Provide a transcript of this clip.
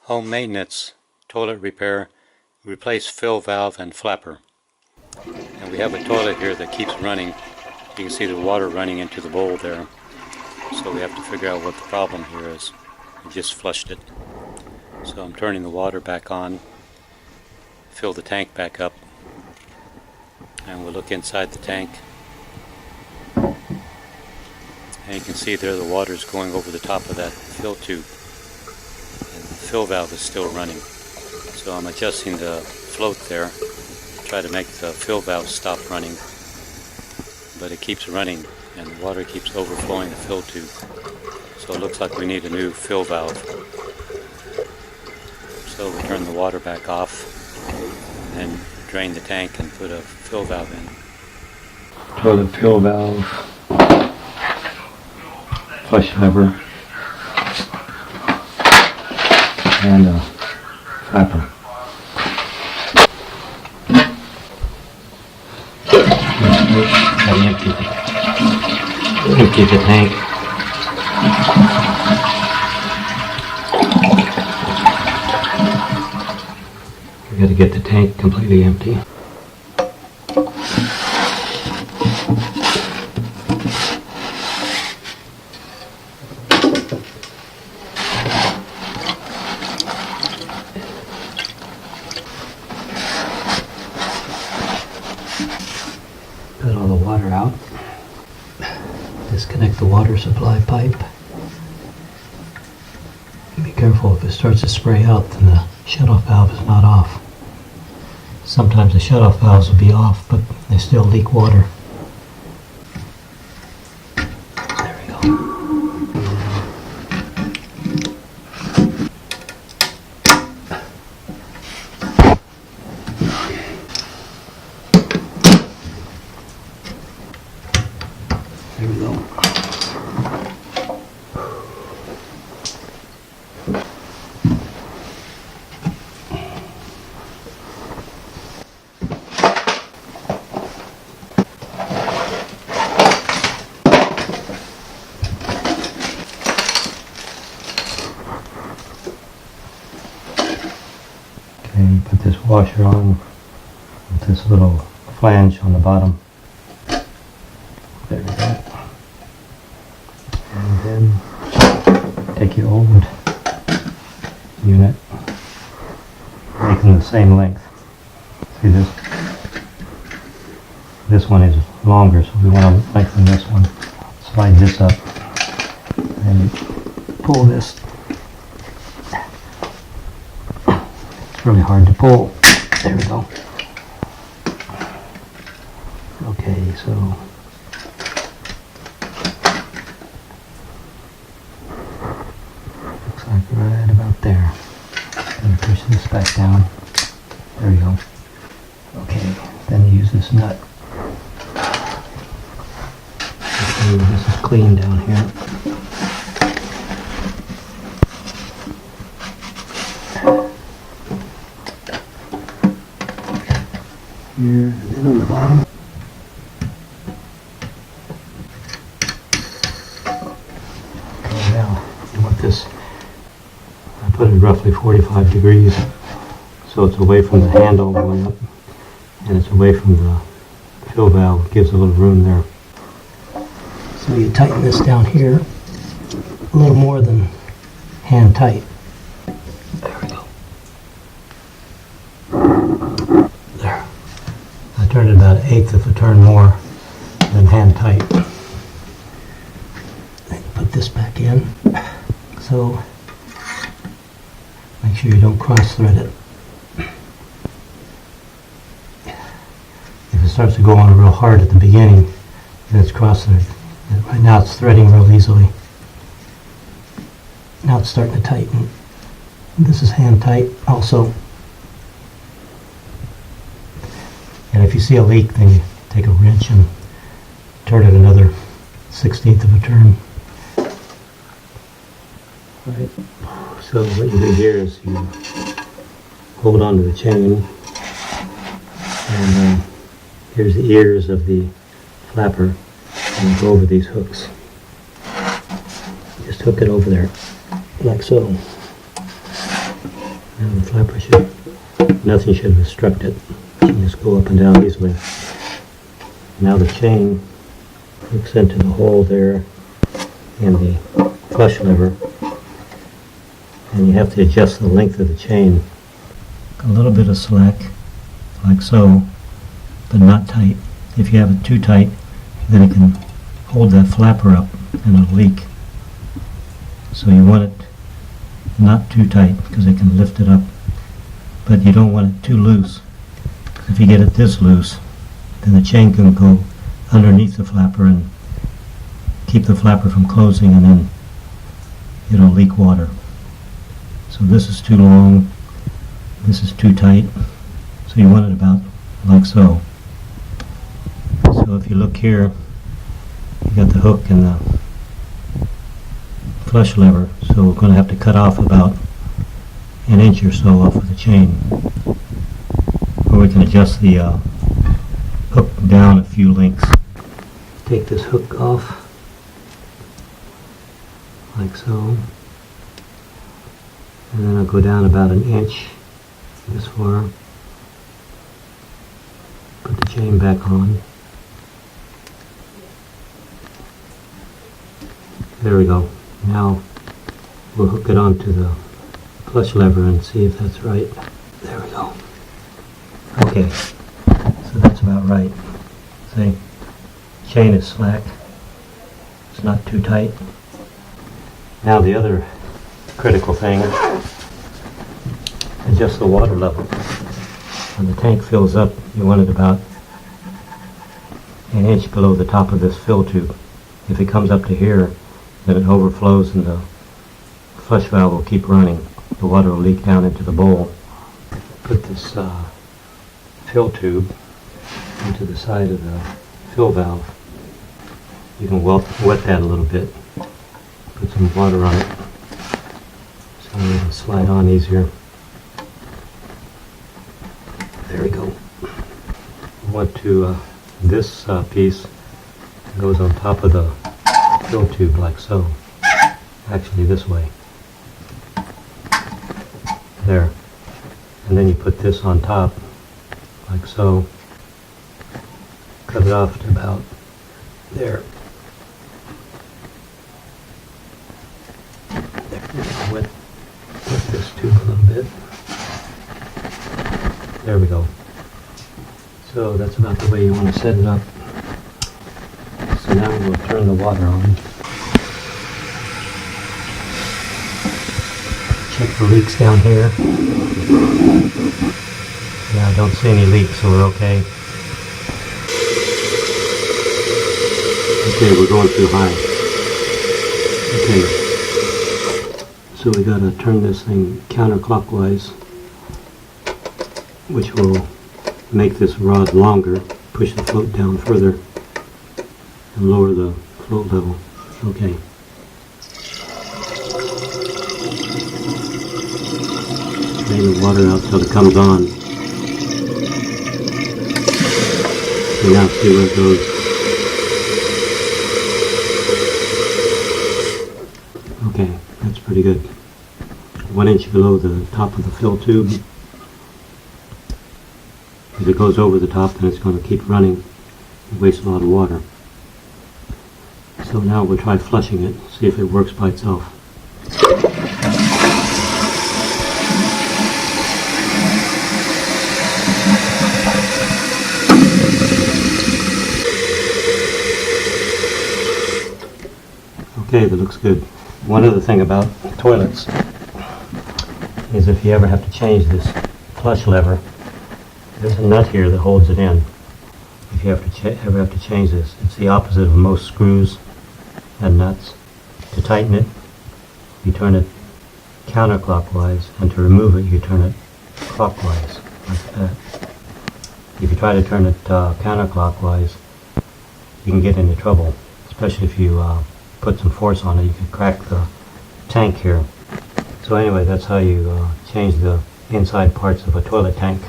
Home maintenance, toilet repair, replace fill valve and flapper. And we have a toilet here that keeps running. You can see the water running into the bowl there. So we have to figure out what the problem here is. We just flushed it. So I'm turning the water back on, fill the tank back up, and we'll look inside the tank. And you can see there the water is going over the top of that fill tube. And the fill valve is still running. So I'm adjusting the float there, try to make the fill valve stop running. But it keeps running and the water keeps overflowing the fill tube. So it looks like we need a new fill valve. So we turn the water back off and then drain the tank and put a fill valve in. Toilet fill valve, flush lever, and a flapper. Empty the tank. We got to get the tank completely empty. Got all the water out. Disconnect the water supply pipe. Be careful, if it starts to spray out, then the shutoff valve is not off. Sometimes the shutoff valves will be off, but they still leak water. There we go. There we go. Okay, put this washer on with this little flange on the bottom. There we go. And then take your old unit, make them the same length. See this? This one is longer, so we want to lengthen this one. Slide this up and pull this. It's really hard to pull. There we go. Okay, so looks like right about there. Gonna push this back down. There we go. Okay, then use this nut. Okay, this is clean down here. Here, and then on the bottom. Okay, now you want this, I put it roughly 45 degrees, so it's away from the handle going up, and it's away from the fill valve. It gives a little room there. So you tighten this down here, a little more than hand tight. There we go. There. I turned it about 1/8 of a turn more than hand tight. Then put this back in. So make sure you don't cross thread it. If it starts to go on real hard at the beginning, then it's cross thread. Right now it's threading real easily. Now it's starting to tighten. This is hand tight also. And if you see a leak, then you take a wrench and turn it another 1/16 of a turn. Right. So what you do here is you hold on to the chain, and here's the ears of the flapper, and you go over these hooks. Just hook it over there, like so. Now the flapper nothing should obstruct it. You can just go up and down easily. Now the chain hooks into the hole there in the flush lever, and you have to adjust the length of the chain. A little bit of slack, like so, but not tight. If you have it too tight, then it can hold that flapper up and it'll leak. So you want it not too tight because it can lift it up, but you don't want it too loose. If you get it this loose, then the chain can go underneath the flapper and keep the flapper from closing, and then it'll leak water. So this is too long, this is too tight, so you want it about like so. So if you look here, you got the hook and the flush lever, so we're going to have to cut off about an inch or so off of the chain, or we can adjust the hook down a few lengths. Take this hook off like so, and then I'll go down about an inch this far, put the chain back on. There we go. Now we'll hook it onto the flush lever and see if that's right. There we go. Okay, so that's about right. See, chain is slack. It's not too tight. Now the other critical thing, adjust the water level. When the tank fills up, you want it about an inch below the top of this fill tube. If it comes up to here, then it overflows and the flush valve will keep running. The water will leak down into the bowl. Put this fill tube into the side of the fill valve. You can wet that a little bit. Put some water on it so it'll slide on easier. There we go. I want to, this piece goes on top of the fill tube like so. Actually this way. There. And then you put this on top like so. Cut it off to about there. I'll wet this tube a little bit. There we go. So that's about the way you want to set it up. So now we'll turn the water on. Check the leaks down here. Yeah, I don't see any leaks, so we're okay. Okay, we're going too high. Okay. So we gotta turn this thing counterclockwise, which will make this rod longer, push the float down further, and lower the float level. Okay. Drain the water out till it comes on. So now see where it goes. Okay, that's pretty good. 1 inch below the top of the fill tube. If it goes over the top, then it's going to keep running and waste a lot of water. So now we'll try flushing it, see if it works by itself. Okay, that looks good. One other thing about toilets is if you ever have to change this flush lever, there's a nut here that holds it in. If you ever have to change this, it's the opposite of most screws and nuts. To tighten it, you turn it counterclockwise, and to remove it, you turn it clockwise, like that. If you try to turn it counterclockwise, you can get into trouble, especially if you put some force on it. You could crack the tank here. So anyway, that's how you change the inside parts of a toilet tank.